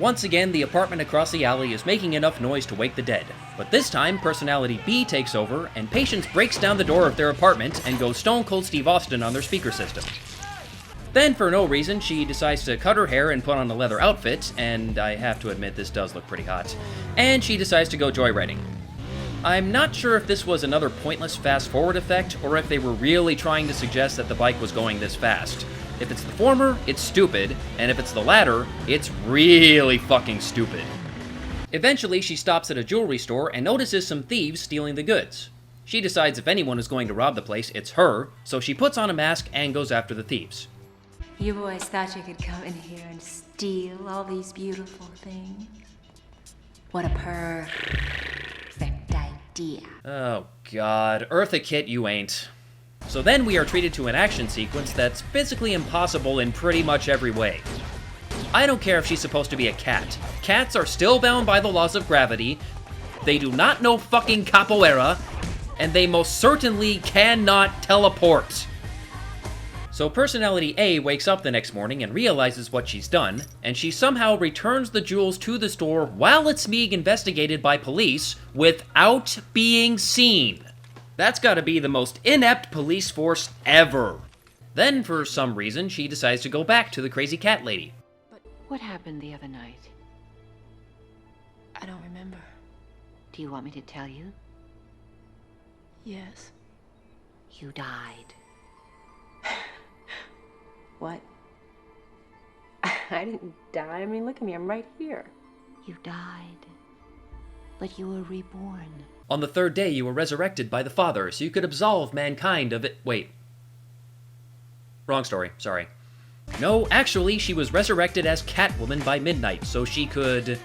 Once again, the apartment across the alley is making enough noise to wake the dead. But this time, personality B takes over, and Patience breaks down the door of their apartment and goes Stone Cold Steve Austin on their speaker system. Then, for no reason, she decides to cut her hair and put on a leather outfit, and I have to admit this does look pretty hot, and she decides to go joyriding. I'm not sure if this was another pointless fast-forward effect, or if they were really trying to suggest that the bike was going this fast. If it's the former, it's stupid, and if it's the latter, it's really fucking stupid. Eventually, she stops at a jewelry store and notices some thieves stealing the goods. She decides if anyone is going to rob the place, it's her, so she puts on a mask and goes after the thieves. You boys thought you could come in here and steal all these beautiful things? What a perfect idea. Oh god, Eartha Kitt, you ain't. So then we are treated to an action sequence that's physically impossible in pretty much every way. I don't care if she's supposed to be a cat. Cats are still bound by the laws of gravity, they do not know fucking capoeira, and they most certainly cannot teleport. So personality A wakes up the next morning and realizes what she's done, and she somehow returns the jewels to the store while it's being investigated by police without being seen. That's gotta be the most inept police force ever. Then, for some reason, she decides to go back to the crazy cat lady. But what happened the other night? I don't remember. Do you want me to tell you? Yes. You died. What? I didn't die. I mean, look at me. I'm right here. You died. But you were reborn. On the third day, you were resurrected by the Father, so you could absolve mankind of it. Wait. Wrong story. Sorry. No, actually, she was resurrected as Catwoman by midnight, so she could...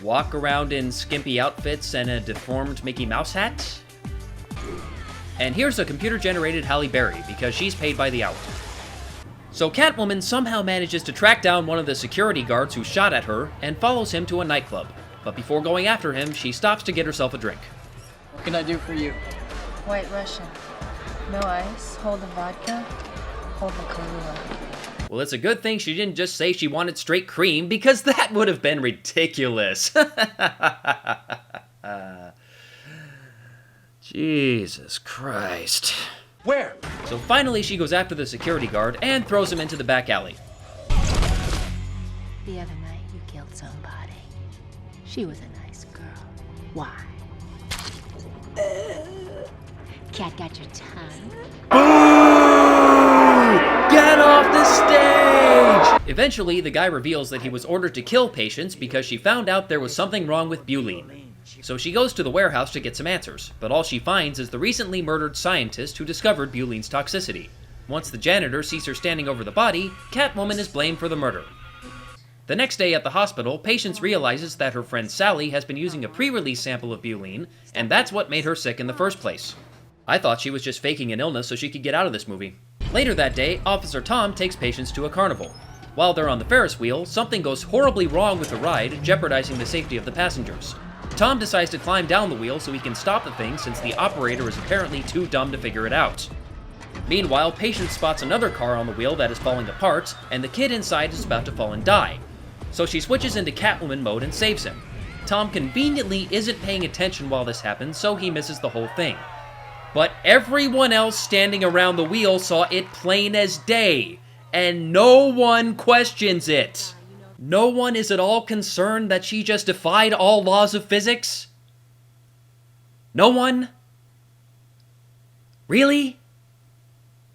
walk around in skimpy outfits and a deformed Mickey Mouse hat? And here's a computer-generated Halle Berry, because she's paid by the hour. So Catwoman somehow manages to track down one of the security guards who shot at her, and follows him to a nightclub. But before going after him, she stops to get herself a drink. What can I do for you? White Russian. No ice. Hold the vodka. Hold the Kahlua. Well, it's a good thing she didn't just say she wanted straight cream, because that would have been ridiculous. Jesus Christ. Where? So finally she goes after the security guard and throws him into the back alley. The other night you killed somebody. She was a nice girl. Why? Cat got your tongue. Get off the stage! Eventually, the guy reveals that he was ordered to kill Patience because she found out there was something wrong with Butylene. So she goes to the warehouse to get some answers, but all she finds is the recently murdered scientist who discovered Butylene's toxicity. Once the janitor sees her standing over the body, Catwoman is blamed for the murder. The next day at the hospital, Patience realizes that her friend Sally has been using a pre-release sample of Butylene, and that's what made her sick in the first place. I thought she was just faking an illness so she could get out of this movie. Later that day, Officer Tom takes Patience to a carnival. While they're on the Ferris wheel, something goes horribly wrong with the ride, jeopardizing the safety of the passengers. Tom decides to climb down the wheel so he can stop the thing since the operator is apparently too dumb to figure it out. Meanwhile, Patience spots another car on the wheel that is falling apart, and the kid inside is about to fall and die. So she switches into Catwoman mode and saves him. Tom conveniently isn't paying attention while this happens, so he misses the whole thing. But everyone else standing around the wheel saw it plain as day, and no one questions it. No one is at all concerned that she just defied all laws of physics? No one? Really?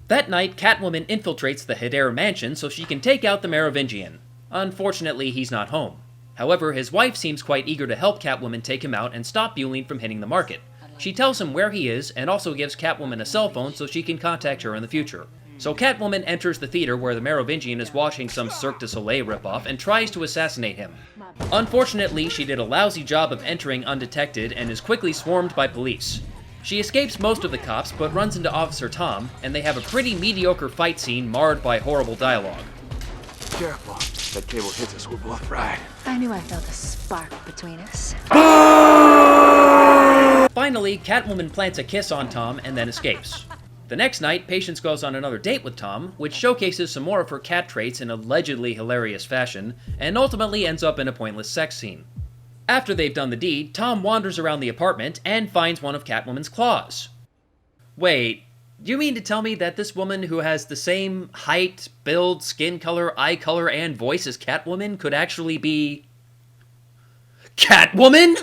That night, Catwoman infiltrates the Hedera mansion so she can take out the Merovingian. Unfortunately, he's not home. However, his wife seems quite eager to help Catwoman take him out and stop Butylene from hitting the market. She tells him where he is and also gives Catwoman a cell phone so she can contact her in the future. So Catwoman enters the theater where the Merovingian is watching some Cirque du Soleil ripoff and tries to assassinate him. Unfortunately, she did a lousy job of entering undetected and is quickly swarmed by police. She escapes most of the cops but runs into Officer Tom, and they have a pretty mediocre fight scene marred by horrible dialogue. Careful. If that cable hits us, we're both fried. I knew I felt a spark between us. Finally, Catwoman plants a kiss on Tom and then escapes. The next night, Patience goes on another date with Tom, which showcases some more of her cat traits in allegedly hilarious fashion, and ultimately ends up in a pointless sex scene. After they've done the deed, Tom wanders around the apartment and finds one of Catwoman's claws. Wait, you mean to tell me that this woman who has the same height, build, skin color, eye color, and voice as Catwoman could actually be... Catwoman?!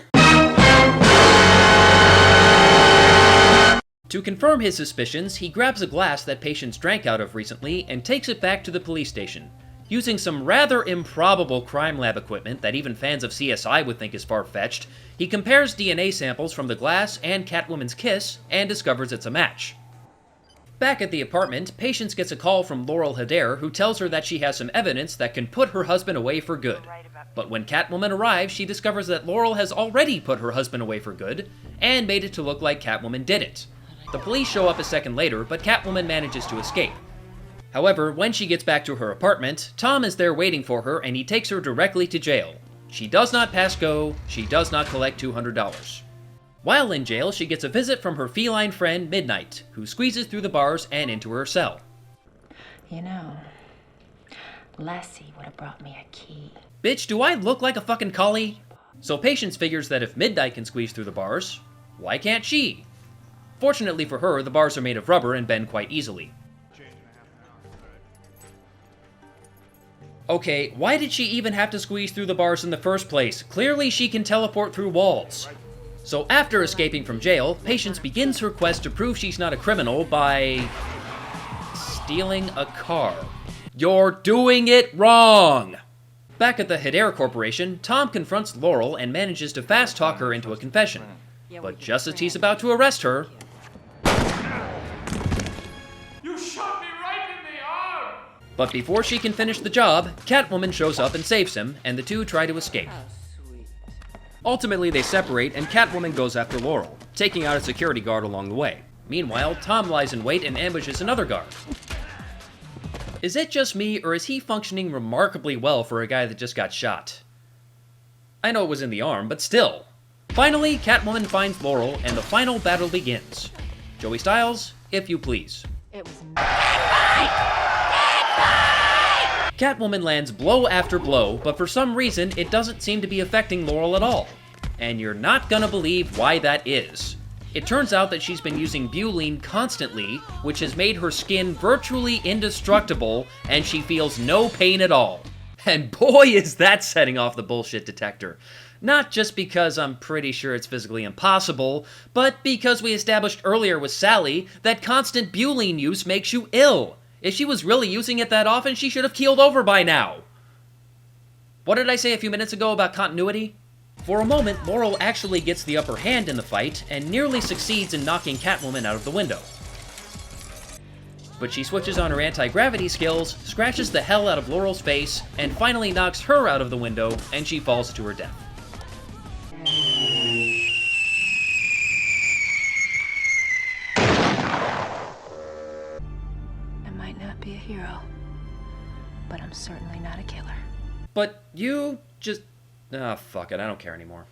To confirm his suspicions, he grabs a glass that Patience drank out of recently and takes it back to the police station. Using some rather improbable crime lab equipment that even fans of CSI would think is far-fetched, he compares DNA samples from the glass and Catwoman's kiss and discovers it's a match. Back at the apartment, Patience gets a call from Laurel Hedare, who tells her that she has some evidence that can put her husband away for good. But when Catwoman arrives, she discovers that Laurel has already put her husband away for good, and made it to look like Catwoman did it. The police show up a second later, but Catwoman manages to escape. However, when she gets back to her apartment, Tom is there waiting for her, and he takes her directly to jail. She does not pass go, she does not collect $200. While in jail, she gets a visit from her feline friend, Midnight, who squeezes through the bars and into her cell. You know, Lassie would have brought me a key. Bitch, do I look like a fucking collie? So Patience figures that if Midnight can squeeze through the bars, why can't she? Fortunately for her, the bars are made of rubber and bend quite easily. Okay, why did she even have to squeeze through the bars in the first place? Clearly she can teleport through walls. So after escaping from jail, Patience begins her quest to prove she's not a criminal by... stealing a car. You're doing it wrong! Back at the Hedare Corporation, Tom confronts Laurel and manages to fast-talk her into a confession. But just as he's about to arrest her... You shot me right in the arm! But before she can finish the job, Catwoman shows up and saves him, and the two try to escape. Ultimately, they separate, and Catwoman goes after Laurel, taking out a security guard along the way. Meanwhile, Tom lies in wait and ambushes another guard. Is it just me, or is he functioning remarkably well for a guy that just got shot? I know it was in the arm, but still. Finally, Catwoman finds Laurel, and the final battle begins. Joey Styles, if you please. It was Catwoman lands blow after blow, but for some reason, it doesn't seem to be affecting Laurel at all. And you're not gonna believe why that is. It turns out that she's been using butylene constantly, which has made her skin virtually indestructible, and she feels no pain at all. And boy is that setting off the bullshit detector. Not just because I'm pretty sure it's physically impossible, but because we established earlier with Sally that constant butylene use makes you ill. If she was really using it that often, she should have keeled over by now. What did I say a few minutes ago about continuity? For a moment, Laurel actually gets the upper hand in the fight and nearly succeeds in knocking Catwoman out of the window. But she switches on her anti-gravity skills, scratches the hell out of Laurel's face, and finally knocks her out of the window, and she falls to her death. I might not be a hero, but I'm certainly not a killer. But you just... ah, fuck it, I don't care anymore.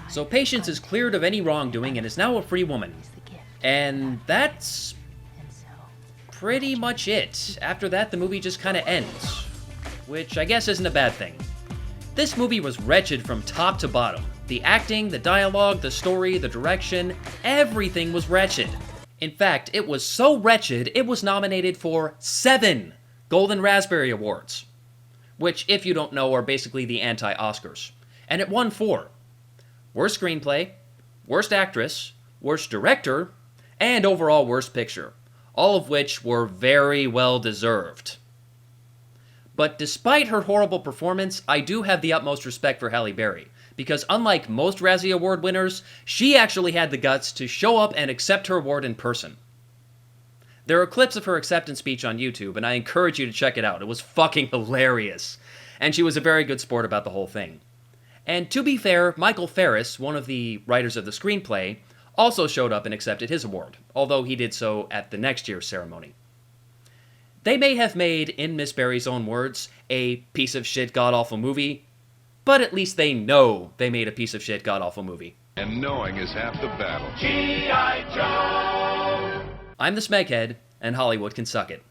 So Patience is cleared of any wrongdoing and is now a free woman. And that's pretty much it. After that, the movie just kind of ends. Which I guess isn't a bad thing. This movie was wretched from top to bottom. The acting, the dialogue, the story, the direction, everything was wretched. In fact, it was so wretched, it was nominated for 7 Golden Raspberry Awards. Which, if you don't know, are basically the anti-Oscars. And it won 4. Worst Screenplay, Worst Actress, Worst Director, and overall Worst Picture. All of which were very well deserved. But despite her horrible performance, I do have the utmost respect for Halle Berry. Because unlike most Razzie Award winners, she actually had the guts to show up and accept her award in person. There are clips of her acceptance speech on YouTube, and I encourage you to check it out. It was fucking hilarious. And she was a very good sport about the whole thing. And to be fair, Michael Ferris, one of the writers of the screenplay, also showed up and accepted his award, although he did so at the next year's ceremony. They may have made, in Miss Berry's own words, a piece of shit god-awful movie, but at least they know they made a piece of shit god-awful movie. And knowing is half the battle. G.I. Joe! I'm the Smeghead, and Hollywood can suck it.